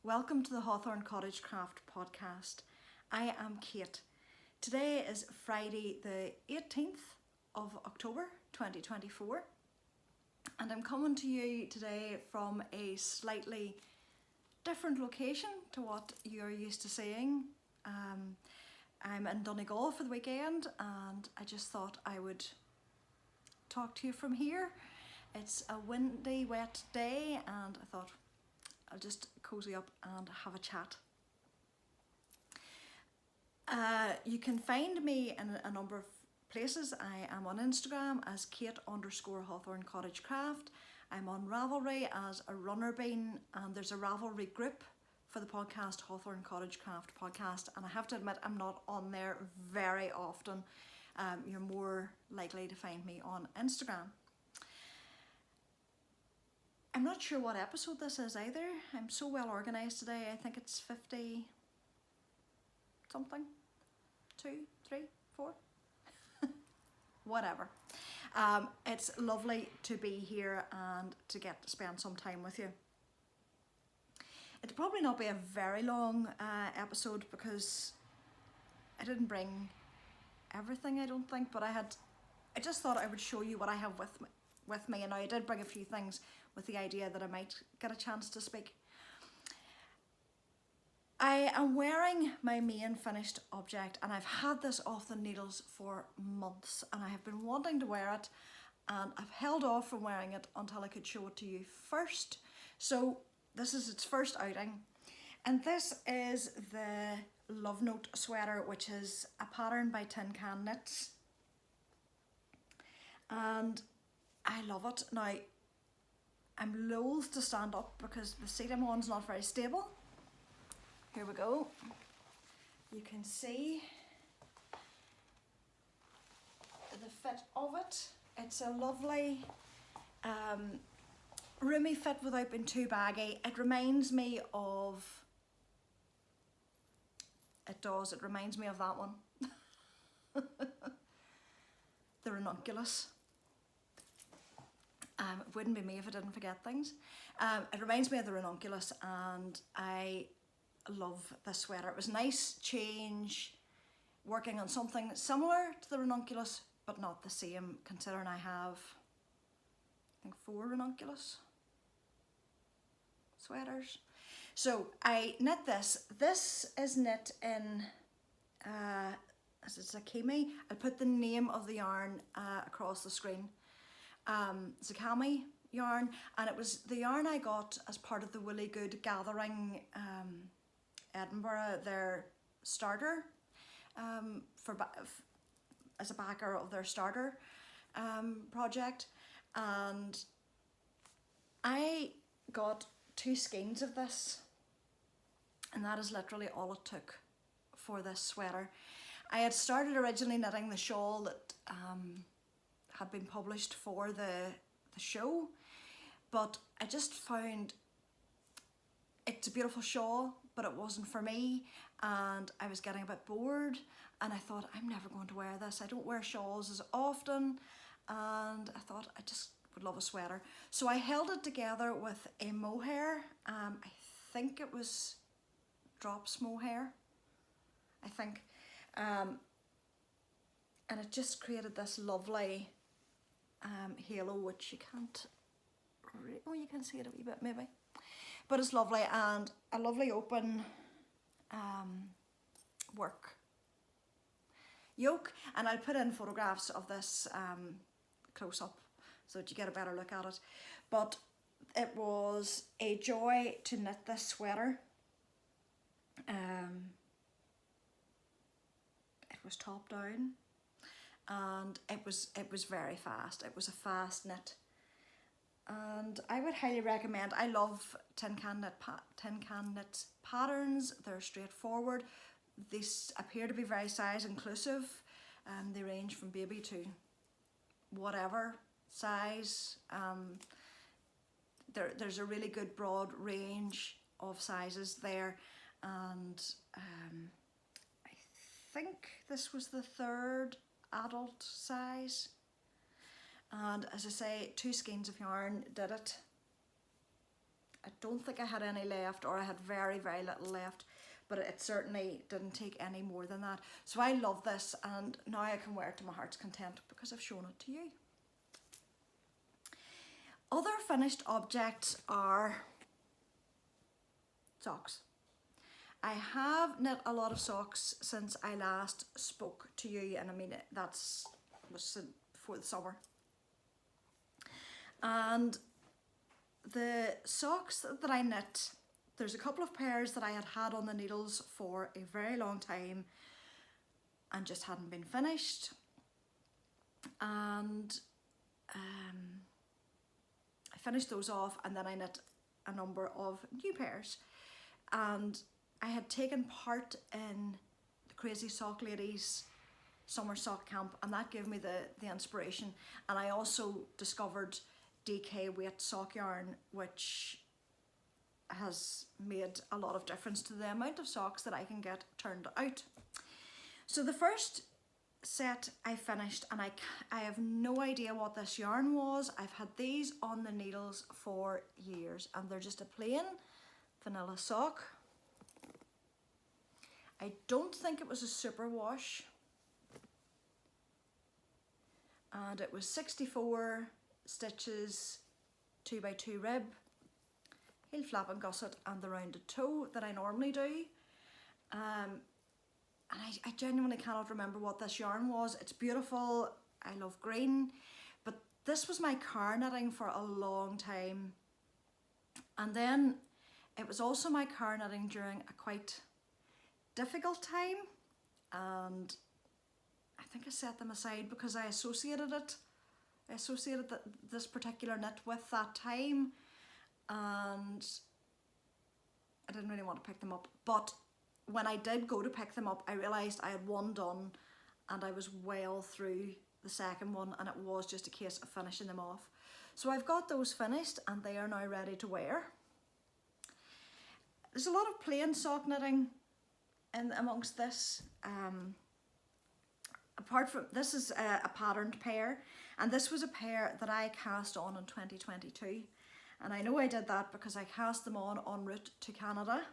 Welcome to the Hawthorn Cottage Craft Podcast. I am Kate. Today is Friday the 18th of October 2024 and I'm coming to you today from a slightly different location to what you're used to seeing. I'm in Donegal for the weekend and I just thought I would talk to you from here. It's a windy, wet day and I thought I'll just cozy up and have a chat. You can find me in a number of places. I am on Instagram as Kate_Hawthorn Cottage Craft. I'm on Ravelry as a runner bean, and there's a Ravelry group for the podcast Hawthorn Cottage Craft Podcast. And I have to admit, I'm not on there very often. You're more likely to find me on Instagram. I'm not sure what episode this is either. I'm so well organised today. I think it's 50 something, 2, 3, 4, whatever. It's lovely to be here and to get to spend some time with you. It'll probably not be a very long episode because I didn't bring everything, I don't think, but I just thought I would show you what I have with me, and I did bring a few things with the idea that I might get a chance to speak. I am wearing my main finished object and I've had this off the needles for months and I have been wanting to wear it and I've held off from wearing it until I could show it to you first. So this is its first outing and this is the Love Note sweater, which is a pattern by Tin Can Knits, and I love it. Now I'm loath to stand up because the seat I'm on is not very stable. Here we go. You can see the fit of it. It's a lovely roomy fit without being too baggy. It reminds me of that one. The ranunculus. It wouldn't be me if I didn't forget things. It reminds me of the ranunculus and I love this sweater. It was a nice change working on something similar to the ranunculus but not the same, considering I have I think 4 ranunculus sweaters. So I knit this. This is knit in Zakimi. I'll put the name of the yarn across the screen. Zakami yarn, and it was the yarn I got as part of the Woolly Good Gathering Edinburgh, their starter, as a backer of their starter project, and I got 2 skeins of this, and that is literally all it took for this sweater. I had started originally knitting the shawl that had been published for the show, but I just found it's a beautiful shawl, but it wasn't for me, and I was getting a bit bored, and I thought, I'm never going to wear this. I don't wear shawls as often, and I thought I just would love a sweater. So I held it together with a mohair. I think it was Drops mohair, I think, and it just created this lovely halo, which you can't you can see it a wee bit maybe, but it's lovely, and a lovely open work yoke, and I'll put in photographs of this close up so that you get a better look at it. But it was a joy to knit this sweater. It was top down and it was very fast. It was a fast knit, and I would highly recommend. I love Tin Can Knit patterns. They're straightforward. These appear to be very size inclusive, and they range from baby to whatever size. There's a really good broad range of sizes there, and I think this was the 3rd adult size, and as I say, 2 skeins of yarn did it. I don't think I had any left, or I had very, very little left, but it certainly didn't take any more than that. So I love this, and now I can wear it to my heart's content because I've shown it to you. Other finished objects are socks. I have knit a lot of socks since I last spoke to you, and I mean was before the summer. And the socks that I knit, there's a couple of pairs that I had on the needles for a very long time and just hadn't been finished. And I finished those off, and then I knit a number of new pairs. And I had taken part in the Crazy Sock Ladies summer sock camp, and that gave me the inspiration. And I also discovered DK weight sock yarn, which has made a lot of difference to the amount of socks that I can get turned out. So the first set I finished, and I have no idea what this yarn was. I've had these on the needles for years, and they're just a plain vanilla sock. I don't think it was a superwash, and it was 64 stitches, 2x2 rib, heel flap and gusset, and the rounded toe that I normally do. And I genuinely cannot remember what this yarn was. It's beautiful. I love green, but this was my car knitting for a long time. And then it was also my car knitting during a quite difficult time, and I think I set them aside because I associated this particular knit with that time, and I didn't really want to pick them up. But when I did go to pick them up, I realised I had one done, and I was well through the second one, and it was just a case of finishing them off. So I've got those finished, and they are now ready to wear. There's a lot of plain sock knitting in amongst this. Apart from this is a patterned pair, and this was a pair that I cast on in 2022, and I know I did that because I cast them on en route to Canada,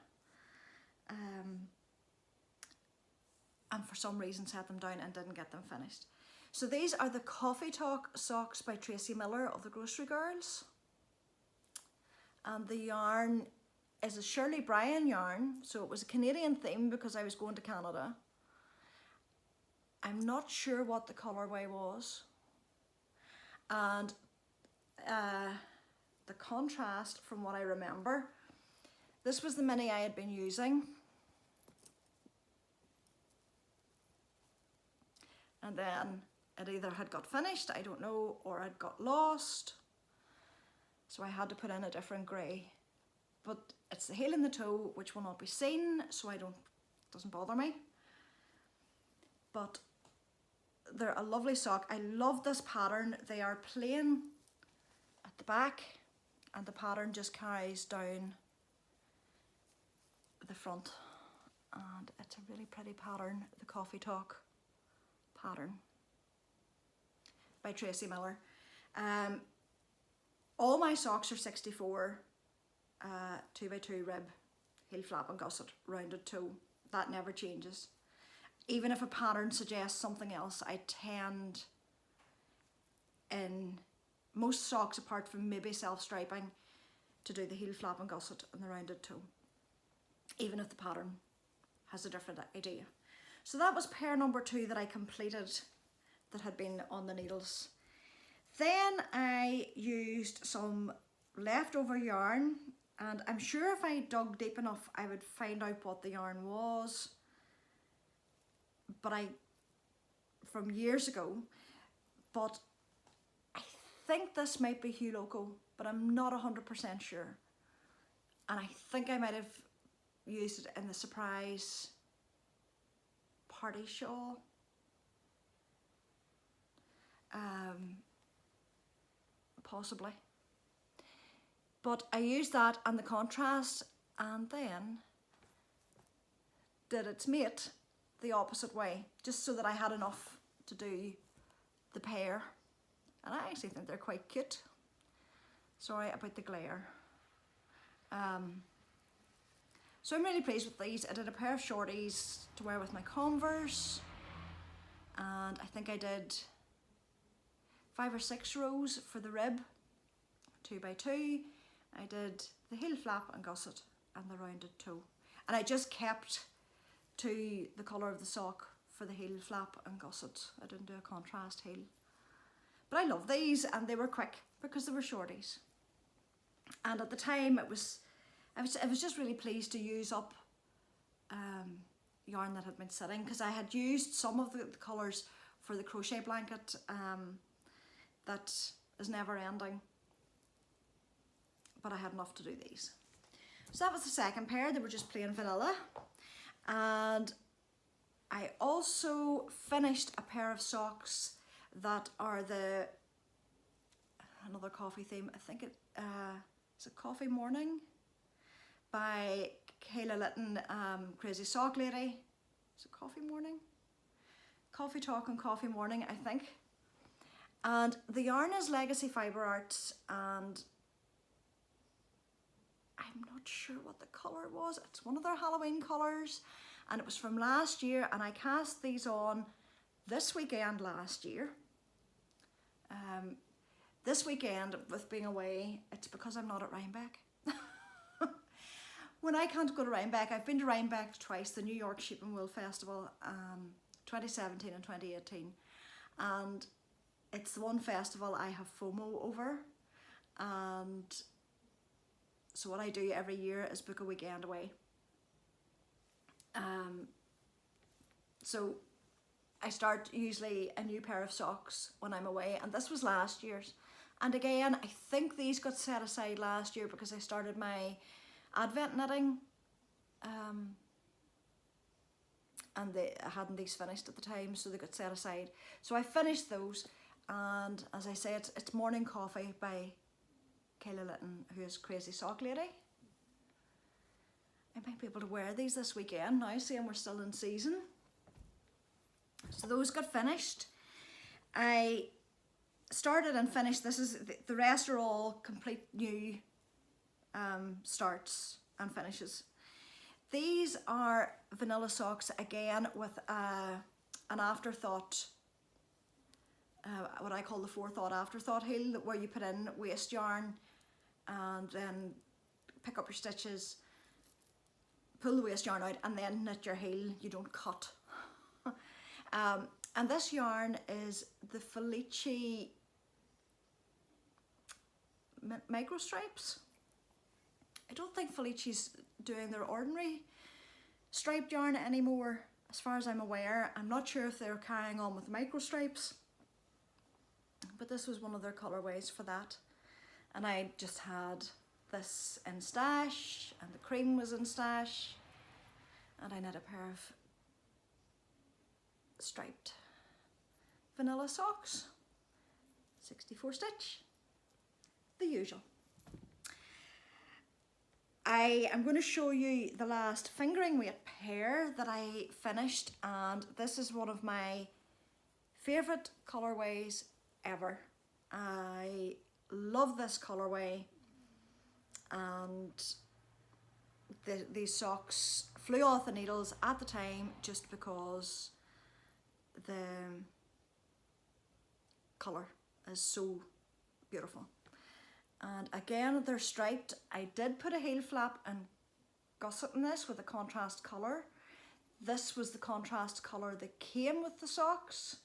and for some reason set them down and didn't get them finished. So these are the Coffee Talk socks by Tracy Miller of the Grocery Girls, and the yarn is a Shirley Bryan yarn, so it was a Canadian theme because I was going to Canada. I'm not sure what the colourway was, and the contrast from what I remember, this was the mini I had been using, and then it either had got finished, I don't know, or had got lost, so I had to put in a different grey. But it's the heel and the toe, which will not be seen, so it doesn't bother me. But they're a lovely sock. I love this pattern. They are plain at the back, and the pattern just carries down the front. And it's a really pretty pattern, the Coffee Talk pattern by Tracy Miller. All my socks are 64. 2x2 rib, heel flap and gusset, rounded toe. That never changes. Even if a pattern suggests something else, I tend, in most socks apart from maybe self-striping, to do the heel flap and gusset and the rounded toe, even if the pattern has a different idea. So that was pair number 2 that I completed that had been on the needles. Then I used some leftover yarn, and I'm sure if I dug deep enough I would find out what the yarn was, but from years ago, but I think this might be Hue Loco, but I'm not 100% sure, and I think I might have used it in the surprise party shawl. Possibly. But I used that and the contrast, and then did its mate the opposite way, just so that I had enough to do the pair. And I actually think they're quite cute. Sorry about the glare. So I'm really pleased with these. I did a pair of shorties to wear with my Converse, and I think I did 5 or 6 rows for the rib, 2 by 2. I did the heel flap and gusset and the rounded toe, and I just kept to the colour of the sock for the heel flap and gusset. I didn't do a contrast heel, but I love these, and they were quick because they were shorties. And at the time, I was just really pleased to use up yarn that had been sitting, because I had used some of the colours for the crochet blanket that is never ending, but I had enough to do these. So that was the second pair. They were just plain vanilla. And I also finished a pair of socks that are another coffee theme. I think it's a Coffee Morning by Kayla Litton, Crazy Sock Lady. Is it Coffee Morning? Coffee Talk and Coffee Morning, I think. And the yarn is Legacy Fibre Arts, and I'm not sure what the colour was. It's one of their Halloween colours, and it was from last year, and I cast these on this weekend last year. This weekend, with being away, it's because I'm not at Rhinebeck. When I can't go to Rhinebeck, I've been to Rhinebeck twice, the New York Sheep and Wool Festival, 2017 and 2018. And it's the one festival I have FOMO over. And so what I do every year is book a weekend away. So I start usually a new pair of socks when I'm away, and this was last year's. And again, I think these got set aside last year because I started my Advent knitting, and I hadn't these finished at the time, so they got set aside. So I finished those, and as I say, it's Morning Coffee by Kayla Litton, who is Crazy Sock Lady. I might be able to wear these this weekend now, seeing we're still in season. So those got finished. I started and finished, the rest are all complete new starts and finishes. These are vanilla socks, again with an afterthought, what I call the forethought afterthought heel, where you put in waste yarn and then pick up your stitches, pull the waste yarn out, and then knit your heel. You don't cut. And this yarn is the Felici micro stripes. I don't think Felici's doing their ordinary striped yarn anymore, as far as I'm aware. I'm not sure if they're carrying on with micro stripes, but this was one of their colorways for that. And I just had this in stash, and the cream was in stash, and I knit a pair of striped vanilla socks, 64 stitch, the usual. I am going to show you the last fingering weight pair that I finished, and this is one of my favourite colourways ever. I love this colourway, and these socks flew off the needles at the time just because the colour is so beautiful. And again, they're striped. I did put a heel flap and gusset in this with a contrast colour. This was the contrast colour that came with the socks,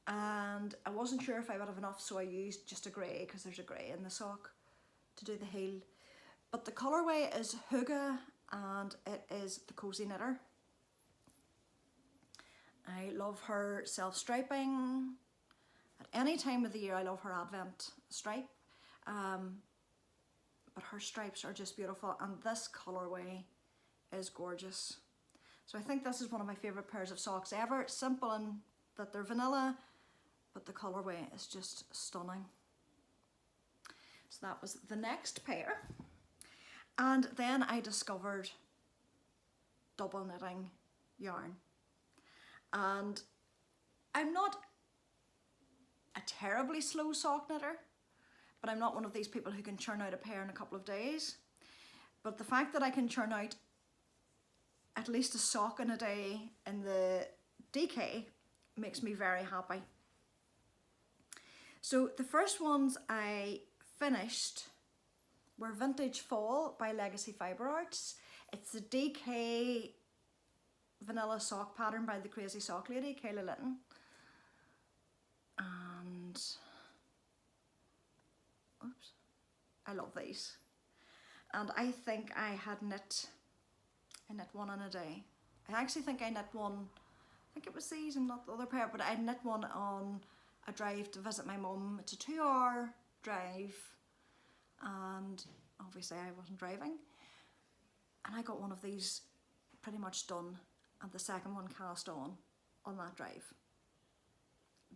and I wasn't sure if I would have enough, so I used just a grey, because there's a grey in the sock, to do the heel. But the colourway is Hygge, and it is the Cozy Knitter. I love her self-striping. At any time of the year, I love her Advent stripe. But her stripes are just beautiful, and this colourway is gorgeous. So I think this is one of my favourite pairs of socks ever. Simple in that they're vanilla, but the colourway is just stunning. So that was the next pair. And then I discovered double knitting yarn. And I'm not a terribly slow sock knitter, but I'm not one of these people who can churn out a pair in a couple of days. But the fact that I can churn out at least a sock in a day in the DK makes me very happy. So the first ones I finished were Vintage Fall by Legacy Fibre Arts. It's the DK vanilla sock pattern by the crazy sock lady, Kayla Litton. And, oops, I love these. And I think I knit one in a day. I actually think I knit one, I think it was these and not the other pair, but I knit one on a drive to visit my mum. It's a 2-hour drive, and obviously I wasn't driving. And I got one of these pretty much done, and the second one cast on that drive.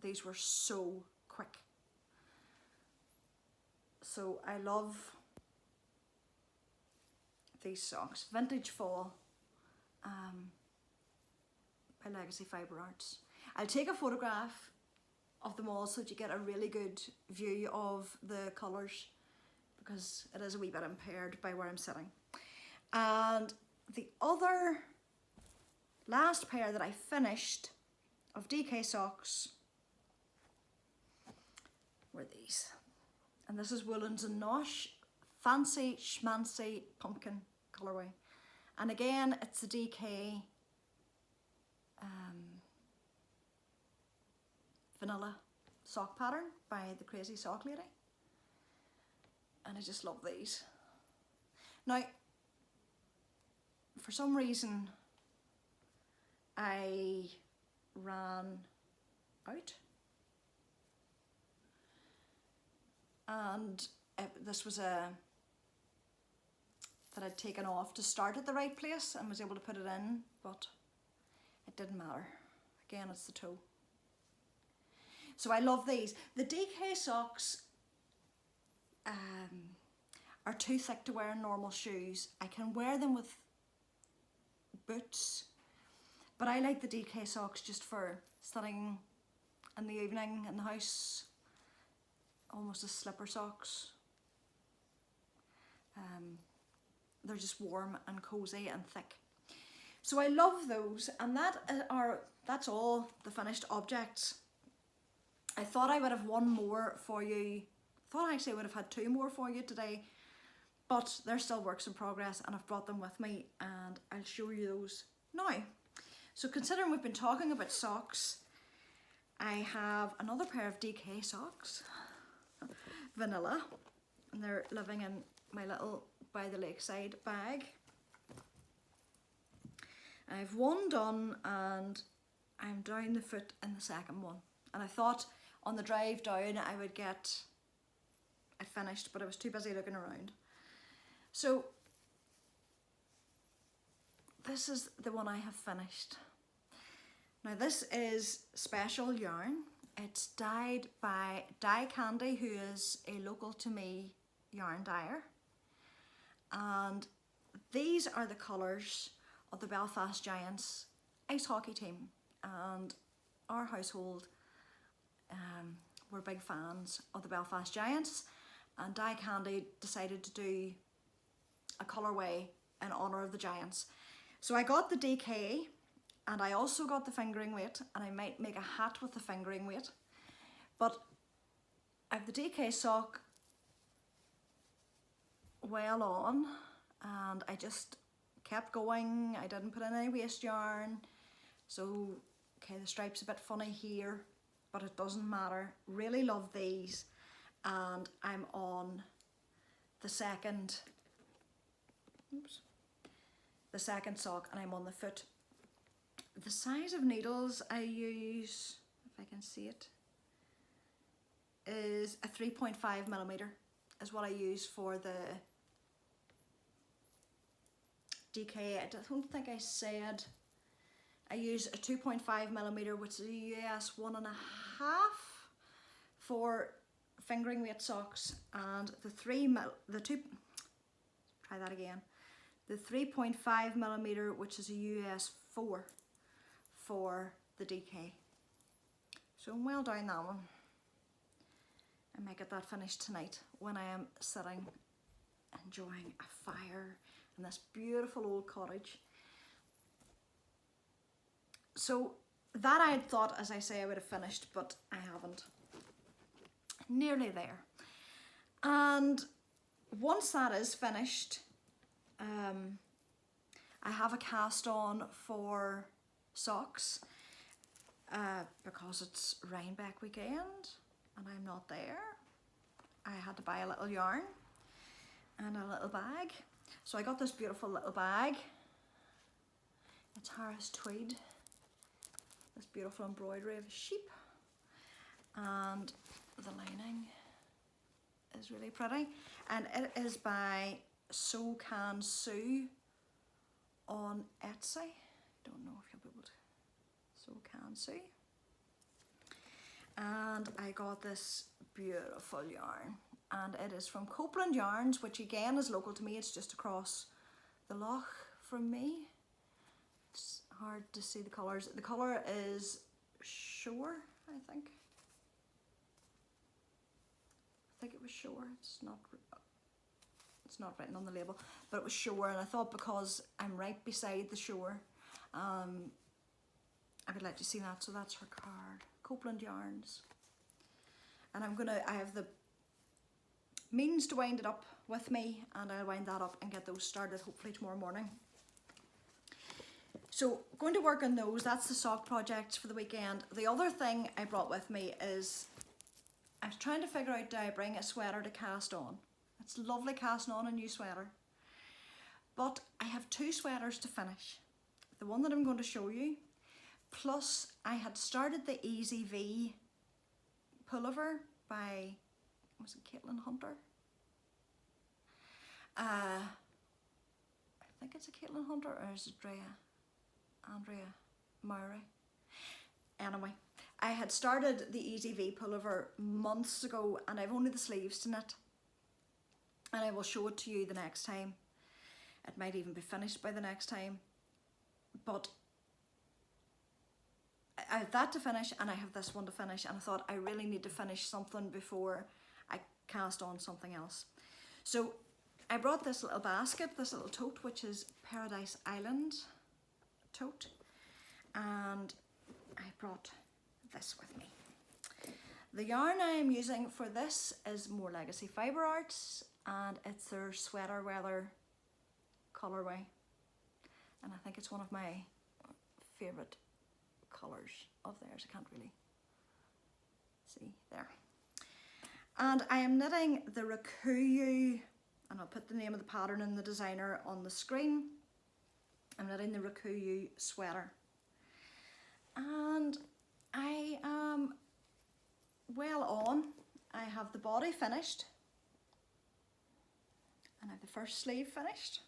These were so quick. So I love these socks. Vintage Fall by Legacy Fibre Arts. I'll take a photograph of them all so that you get a really good view of the colours, because it is a wee bit impaired by where I'm sitting. And the other last pair that I finished of DK socks were these. And this is Woolens and Nosh Fancy Schmancy Pumpkin colourway. And again, it's the DK vanilla sock pattern by the crazy sock lady. And I just love these. Now, for some reason, I ran out. And this was that I'd taken off to start at the right place and was able to put it in, but it didn't matter. Again, it's the toe. So I love these. The DK socks are too thick to wear in normal shoes. I can wear them with boots, but I like the DK socks just for sitting in the evening in the house, almost as slipper socks. They're just warm and cozy and thick. So I love those, and that's all the finished objects. I thought I would have one more for you. Thought actually I would have had 2 more for you today, but they're still works in progress, and I've brought them with me, and I'll show you those now. So considering we've been talking about socks, I have another pair of DK socks, vanilla, and they're living in my little by the lakeside bag. I've one done, and I'm down the foot in the second one. And I thought on the drive down I would get it finished, but I was too busy looking around. So this is the one I have finished. Now this is special yarn. It's dyed by Dye Candy, who is a local to me yarn dyer. And these are the colours of the Belfast Giants ice hockey team. And our household, we're big fans of the Belfast Giants, and Dye Candy decided to do a colourway in honour of the Giants. So I got the DK, and I also got the fingering weight, and I might make a hat with the fingering weight. But I have the DK sock well on, and I just kept going. I didn't put in any waste yarn. So, okay, the stripe's a bit funny here, but it doesn't matter. Really love these, and I'm on the second sock, and I'm on the foot. The size of needles I use, if I can see it, is a 3.5mm is what I use for the DK. I don't think I said I use a 2.5mm, which is a US 1.5 for fingering weight socks, and the 3.5mm, which is a US 4 for the DK. So I'm well down that one. I might get that finished tonight when I am sitting enjoying a fire in this beautiful old cottage. So that I had thought, as I say, I would have finished, but I haven't. Nearly there. And once that is finished, I have a cast on for socks because it's Rhinebeck weekend and I'm not there. I had to buy a little yarn and a little bag. So I got this beautiful little bag. It's Harris tweed. This beautiful embroidery of a sheep. And the lining is really pretty. And it is by So Can Sue on Etsy. Don't know if you'll be able to. So Can Sue. And I got this beautiful yarn, and it is from Copeland Yarns, which again is local to me. It's just across the loch from me. It's hard to see the colours. The colour is Shore, I think. I think it was Shore. It's not written on the label, but it was Shore, and I thought because I'm right beside the shore, I would like to see that. So that's her card. Copeland Yarns. And I have the means to wind it up with me, and I'll wind that up and get those started hopefully tomorrow morning. So going to work on those. That's the sock project for the weekend. The other thing I brought with me is I was trying to figure out, do I bring a sweater to cast on? It's lovely casting on a new sweater. But I have 2 sweaters to finish. The one that I'm going to show you, plus I had started the Easy V pullover by, was it Caitlin Hunter? I think it's a Caitlin Hunter, or is it Andrea Mowry? Anyway, I had started the Easy V pullover months ago, and I've only the sleeves to knit. And I will show it to you the next time. It might even be finished by the next time. But I have that to finish, and I have this one to finish, and I thought I really need to finish something before I cast on something else. So I brought this little basket, this little tote, which is Paradise Island tote, and I brought this with me. The yarn I am using for this is More Legacy Fibre Arts, and it's their sweater weather colourway, and I think it's one of my favourite colours of theirs. I can't really see there. And I am knitting the Rakuyu, and I'll put the name of the pattern and the designer on the screen. I'm knitting the Rakuyu sweater, and I am well on. I have the body finished, and I have the first sleeve finished.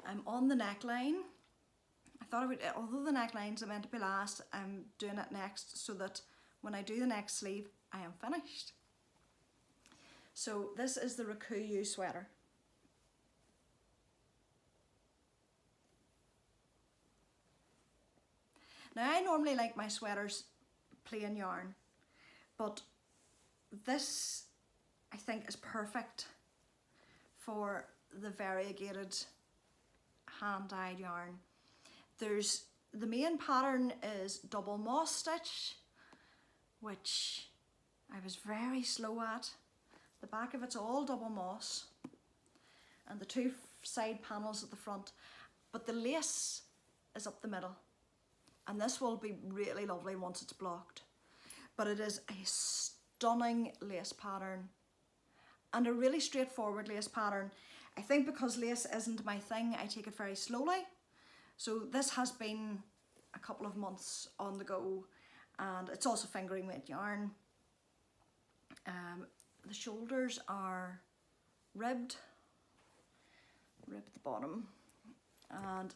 I'm on the neckline. I thought I would, although the necklines are meant to be last, I'm doing it next so that when I do the next sleeve, I am finished. So this is the Rakuyu sweater. Now I normally like my sweaters plain yarn, but this I think is perfect for the variegated hand-dyed yarn. There's the main pattern is double moss stitch, which I was very slow at. The back of it's all double moss, and the 2 side panels at the front, but the lace is up the middle, and this will be really lovely once it's blocked. But it is a stunning lace pattern, and a really straightforward lace pattern. I think because lace isn't my thing, I take it very slowly. So this has been a couple of months on the go, and it's also fingering weight yarn. The shoulders are ribbed at the bottom, and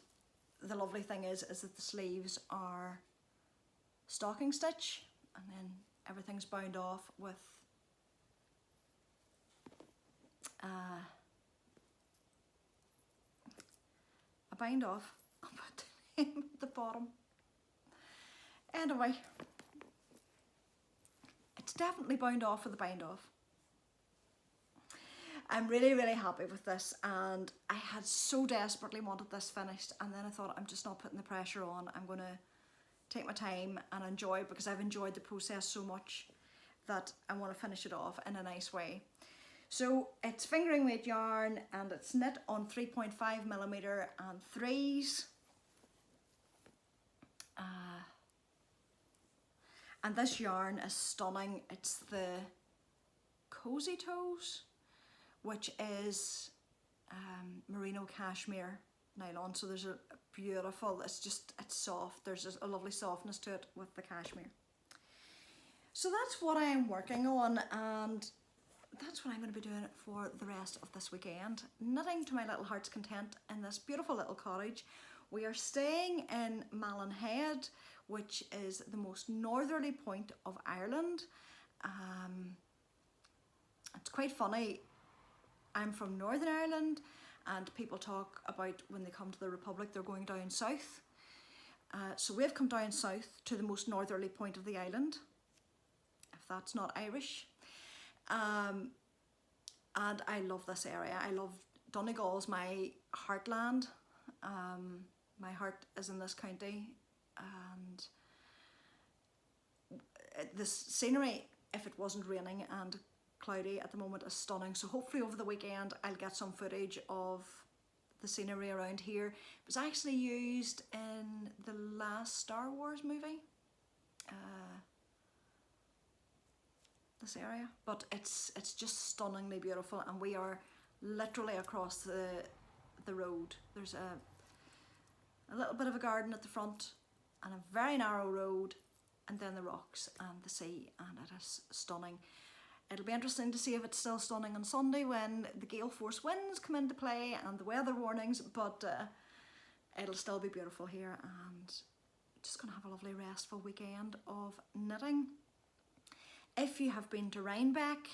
the lovely thing is that the sleeves are stocking stitch, and then everything's bound off with a bind off up at the bottom. Anyway, it's definitely bound off with a bind off. I'm really, really happy with this, and I had so desperately wanted this finished, and then I thought, I'm just not putting the pressure on. I'm going to take my time and enjoy it, because I've enjoyed the process so much that I want to finish it off in a nice way. So it's fingering weight yarn, and it's knit on 3.5mm and 3s. And this yarn is stunning. It's the Cozy Toes, which is merino cashmere nylon. So there's a beautiful, it's soft. There's a lovely softness to it with the cashmere. So that's what I am working on, and that's what I'm going to be doing for the rest of this weekend. Knitting to my little heart's content in this beautiful little cottage. We are staying in Malin Head, which is the most northerly point of Ireland. It's quite funny. I'm from Northern Ireland, and people talk about when they come to the Republic, they're going down south. So we've come down south to the most northerly point of the island, if that's not Irish. And I love this area. I love Donegal's my heartland. My heart is in this county, and the scenery, if it wasn't raining and cloudy at the moment, is stunning. So hopefully over the weekend I'll get some footage of the scenery around here. It was actually used in the last Star Wars movie, this area, but it's just stunningly beautiful, and we are literally across the road. There's a little bit of a garden at the front and a very narrow road, and then the rocks and the sea, and it is stunning. It'll be interesting to see if it's still stunning on Sunday when the gale force winds come into play and the weather warnings, but it'll still be beautiful here, and just going to have a lovely restful weekend of knitting. If you have been to Rhinebeck,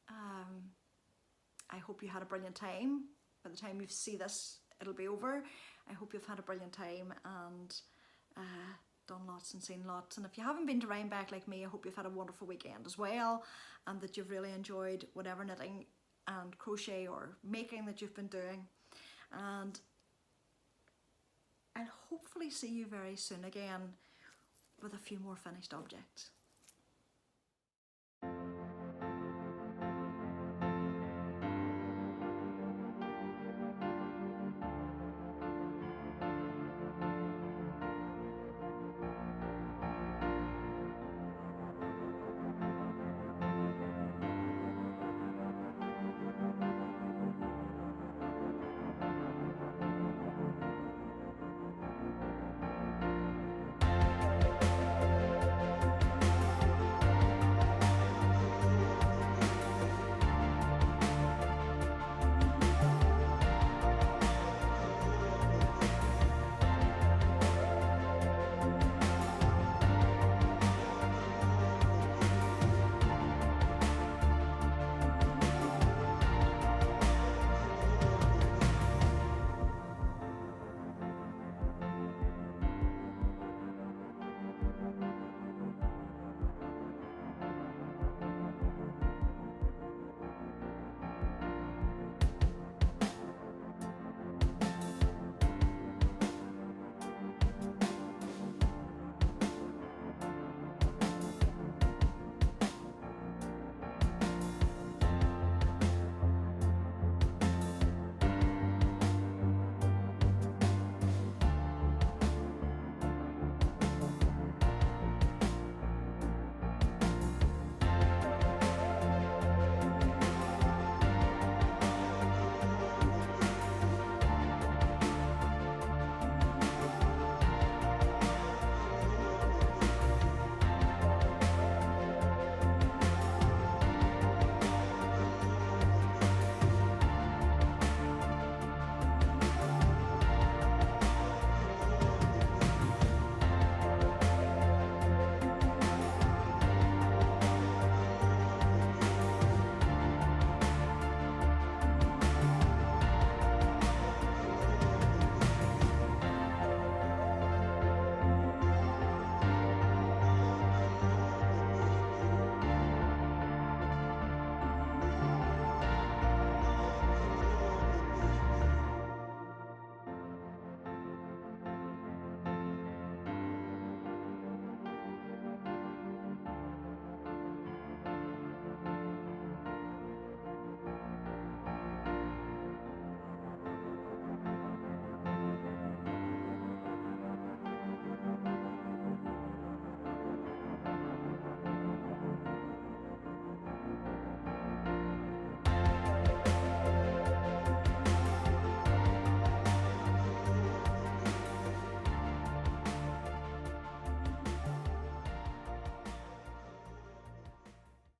I hope you had a brilliant time. By the time you see this, it'll be over. I hope you've had a brilliant time and done lots and seen lots. And if you haven't been to Rhinebeck like me, I hope you've had a wonderful weekend as well, and that you've really enjoyed whatever knitting and crochet or making that you've been doing. And I'll hopefully see you very soon again with a few more finished objects.